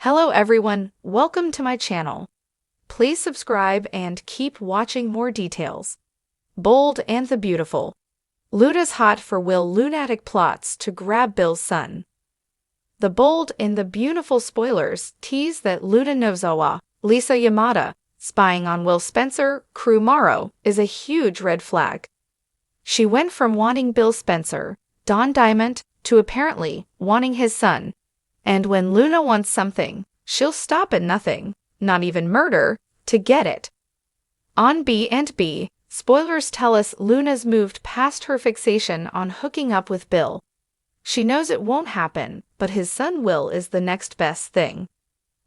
Hello everyone, welcome to my channel. Please subscribe and keep watching more details. Bold and the Beautiful. Luna's hot for Will Lunatic plots to grab Bill's son. The Bold and the Beautiful spoilers tease that Luna Nozawa, Lisa Yamada, spying on Will Spencer, Crew Morrow, is a huge red flag. She went from wanting Bill Spencer, Don Diamond, to apparently wanting his son. And when Luna wants something, she'll stop at nothing, not even murder, to get it. On B&B, spoilers tell us Luna's moved past her fixation on hooking up with Bill. She knows it won't happen, but his son Will is the next best thing.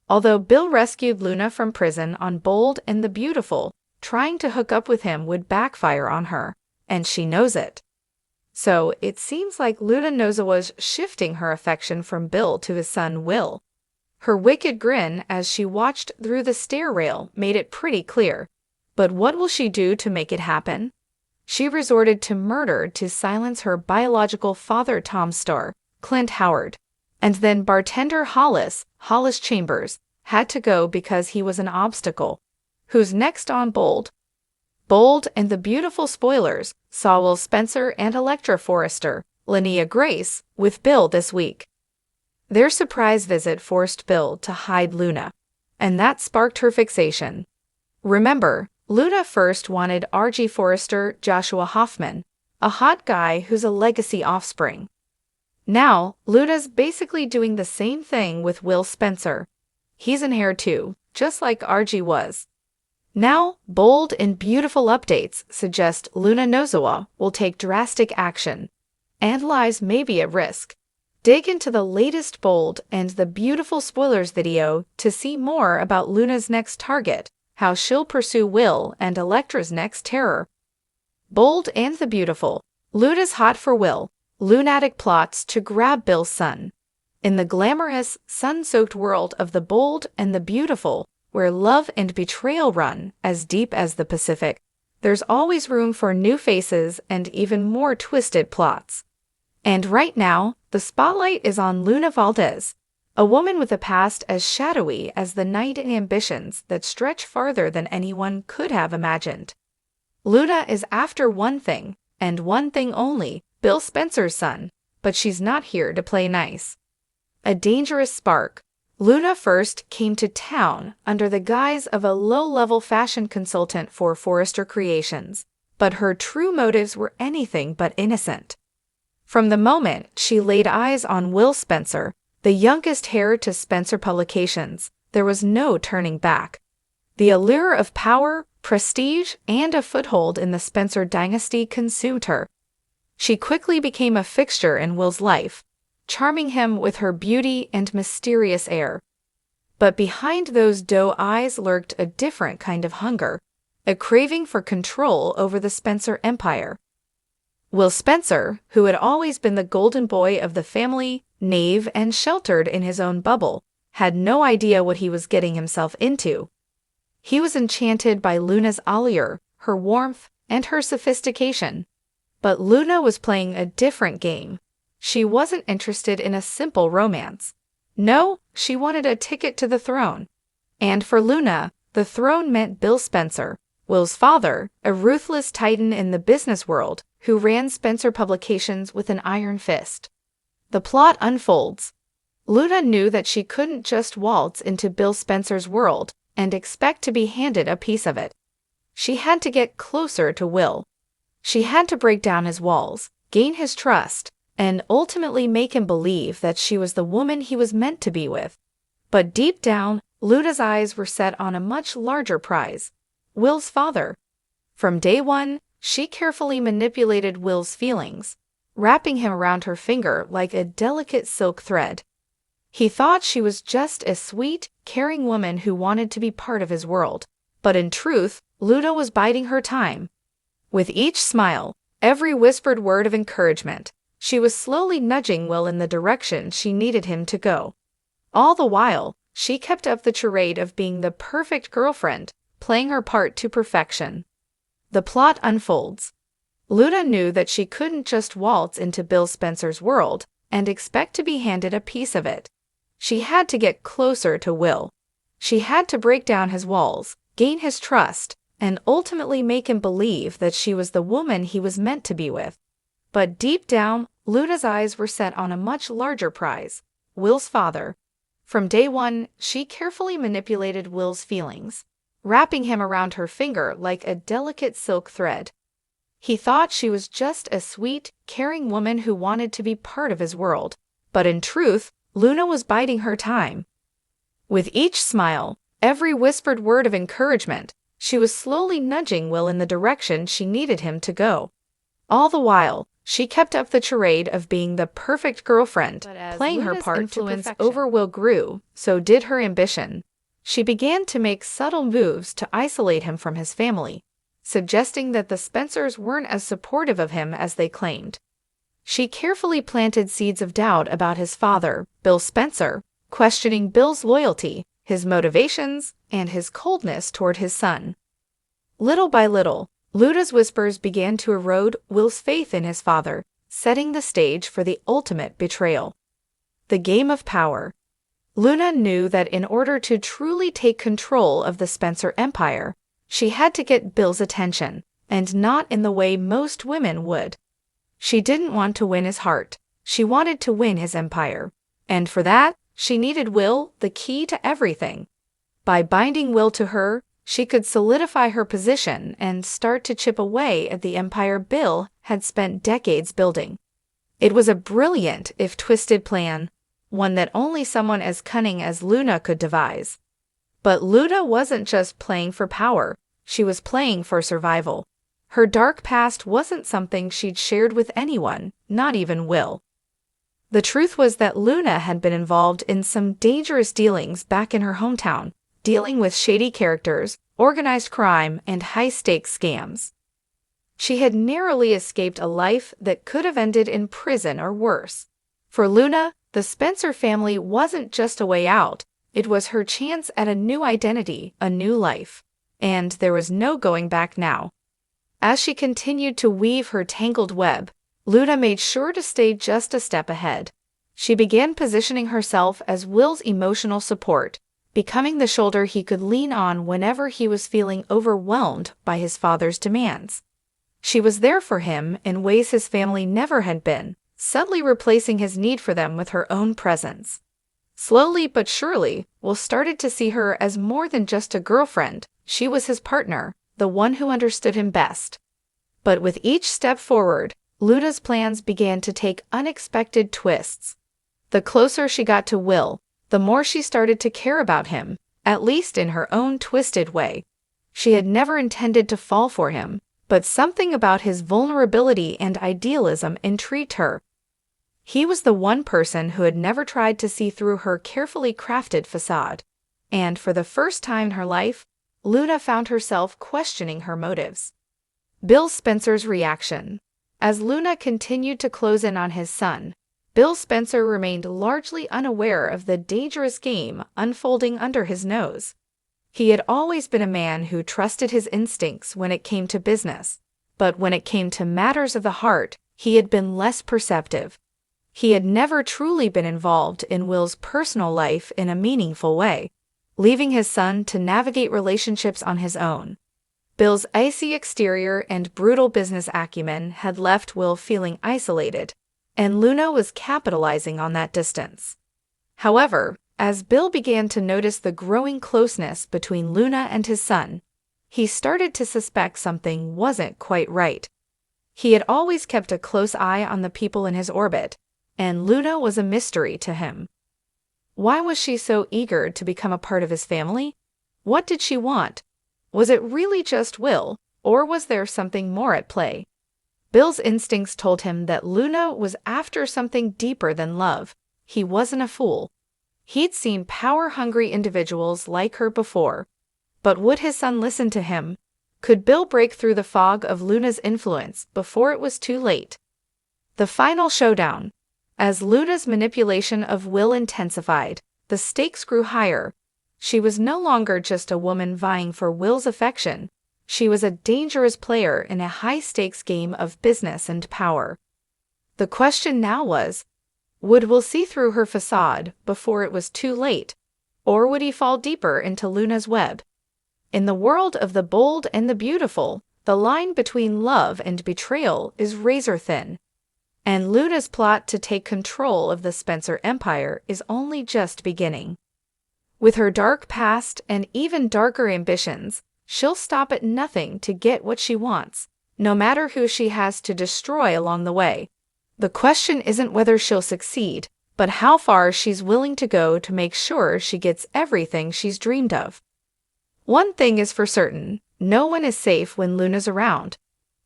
Although Bill rescued Luna from prison on Bold and the Beautiful, trying to hook up with him would backfire on her, and she knows it. So, it seems like Luna Nozawa's shifting her affection from Bill to his son Will. Her wicked grin as she watched through the stair rail made it pretty clear. But what will she do to make it happen? She resorted to murder to silence her biological father Tom Starr, Clint Howard. And then bartender Hollis Chambers, had to go because he was an obstacle. Who's next on Bold? Bold and the Beautiful spoilers saw Will Spencer and Electra Forrester, Linnea Grace, with Bill this week. Their surprise visit forced Bill to hide Luna, and that sparked her fixation. Remember, Luna first wanted R.G. Forrester Joshua Hoffman, a hot guy who's a legacy offspring. Now, Luna's basically doing the same thing with Will Spencer. He's an heir too, just like R.G. was. Now, Bold and Beautiful updates suggest Luna Nozawa will take drastic action, and lives may be at risk. Dig into the latest Bold and the Beautiful spoilers video to see more about Luna's next target, how she'll pursue Will and Electra's next terror. Bold and the Beautiful. Luna's hot for Will. Lunatic plots to grab Bill's son. In the glamorous, sun-soaked world of the Bold and the Beautiful, where love and betrayal run as deep as the Pacific, there's always room for new faces and even more twisted plots. And right now, the spotlight is on Luna Valdez, a woman with a past as shadowy as the night and ambitions that stretch farther than anyone could have imagined. Luna is after one thing, and one thing only, Bill Spencer's son, but she's not here to play nice. A dangerous spark. Luna first came to town under the guise of a low-level fashion consultant for Forrester Creations, but her true motives were anything but innocent. From the moment she laid eyes on Will Spencer, the youngest heir to Spencer Publications, there was no turning back. The allure of power, prestige, and a foothold in the Spencer dynasty consumed her. She quickly became a fixture in Will's life, charming him with her beauty and mysterious air. But behind those doe eyes lurked a different kind of hunger, a craving for control over the Spencer empire. Will Spencer, who had always been the golden boy of the family, knave and sheltered in his own bubble, had no idea what he was getting himself into. He was enchanted by Luna's allure, her warmth, and her sophistication. But Luna was playing a different game. She wasn't interested in a simple romance. No, she wanted a ticket to the throne. And for Luna, the throne meant Bill Spencer, Will's father, a ruthless titan in the business world who ran Spencer Publications with an iron fist. The plot unfolds. Luna knew that she couldn't just waltz into Bill Spencer's world and expect to be handed a piece of it. She had to get closer to Will. She had to break down his walls, gain his trust, and ultimately make him believe that she was the woman he was meant to be with. But deep down, Luna's eyes were set on a much larger prize, Will's father. From day one, she carefully manipulated Will's feelings, wrapping him around her finger like a delicate silk thread. He thought she was just a sweet, caring woman who wanted to be part of his world, but in truth, Luna was biding her time. With each smile, every whispered word of encouragement, she was slowly nudging Will in the direction she needed him to go. All the while, she kept up the charade of being the perfect girlfriend, playing her part to perfection. The plot unfolds. Luna knew that she couldn't just waltz into Bill Spencer's world and expect to be handed a piece of it. She had to get closer to Will. She had to break down his walls, gain his trust, and ultimately make him believe that she was the woman he was meant to be with. But deep down, Luna's eyes were set on a much larger prize: Will's father. From day one, she carefully manipulated Will's feelings, wrapping him around her finger like a delicate silk thread. He thought she was just a sweet, caring woman who wanted to be part of his world, but in truth, Luna was biding her time. With each smile, every whispered word of encouragement, she was slowly nudging Will in the direction she needed him to go. All the while, she kept up the charade of being the perfect girlfriend, playing her part. Influence over Will grew, so did her ambition. She began to make subtle moves to isolate him from his family, suggesting that the Spencers weren't as supportive of him as they claimed. She carefully planted seeds of doubt about his father, Bill Spencer, questioning Bill's loyalty, his motivations, and his coldness toward his son. Little by little, Luna's whispers began to erode Will's faith in his father, setting the stage for the ultimate betrayal. The game of power. Luna knew that in order to truly take control of the Spencer empire, she had to get Bill's attention, and not in the way most women would. She didn't want to win his heart, she wanted to win his empire. And for that, she needed Will, the key to everything. By binding Will to her, she could solidify her position and start to chip away at the empire Bill had spent decades building. It was a brilliant, if twisted plan, one that only someone as cunning as Luna could devise. But Luna wasn't just playing for power, she was playing for survival. Her dark past wasn't something she'd shared with anyone, not even Will. The truth was that Luna had been involved in some dangerous dealings back in her hometown, dealing with shady characters, organized crime, and high-stakes scams. She had narrowly escaped a life that could have ended in prison or worse. For Luna, the Spencer family wasn't just a way out, it was her chance at a new identity, a new life. And there was no going back now. As she continued to weave her tangled web, Luna made sure to stay just a step ahead. She began positioning herself as Will's emotional support, becoming the shoulder he could lean on whenever he was feeling overwhelmed by his father's demands. She was there for him in ways his family never had been, subtly replacing his need for them with her own presence. Slowly but surely, Will started to see her as more than just a girlfriend. She was his partner, the one who understood him best. But with each step forward, Luna's plans began to take unexpected twists. The closer she got to Will, the more she started to care about him, at least in her own twisted way. She had never intended to fall for him, but something about his vulnerability and idealism intrigued her. He was the one person who had never tried to see through her carefully crafted facade. And for the first time in her life, Luna found herself questioning her motives. Bill Spencer's reaction. As Luna continued to close in on his son, Bill Spencer remained largely unaware of the dangerous game unfolding under his nose. He had always been a man who trusted his instincts when it came to business, but when it came to matters of the heart, he had been less perceptive. He had never truly been involved in Will's personal life in a meaningful way, leaving his son to navigate relationships on his own. Bill's icy exterior and brutal business acumen had left Will feeling isolated, and Luna was capitalizing on that distance. However, as Bill began to notice the growing closeness between Luna and his son, he started to suspect something wasn't quite right. He had always kept a close eye on the people in his orbit, and Luna was a mystery to him. Why was she so eager to become a part of his family? What did she want? Was it really just Will, or was there something more at play? Bill's instincts told him that Luna was after something deeper than love. He wasn't a fool. He'd seen power-hungry individuals like her before. But would his son listen to him? Could Bill break through the fog of Luna's influence before it was too late? The final showdown. As Luna's manipulation of Will intensified, the stakes grew higher. She was no longer just a woman vying for Will's affection. She was a dangerous player in a high-stakes game of business and power. The question now was, Would Will see through her facade before it was too late, or would he fall deeper into Luna's web? In the world of the bold and the beautiful, the line between love and betrayal is razor thin. And Luna's plot to take control of the Spencer Empire is only just beginning. With her dark past and even darker ambitions, she'll stop at nothing to get what she wants, no matter who she has to destroy along the way. The question isn't whether she'll succeed, but how far she's willing to go to make sure she gets everything she's dreamed of. One thing is for certain, no one is safe when Luna's around.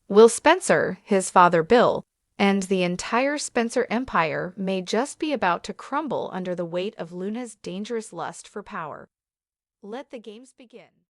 Will Spencer, his father Bill, and the entire Spencer Empire may just be about to crumble under the weight of Luna's dangerous lust for power. Let the games begin.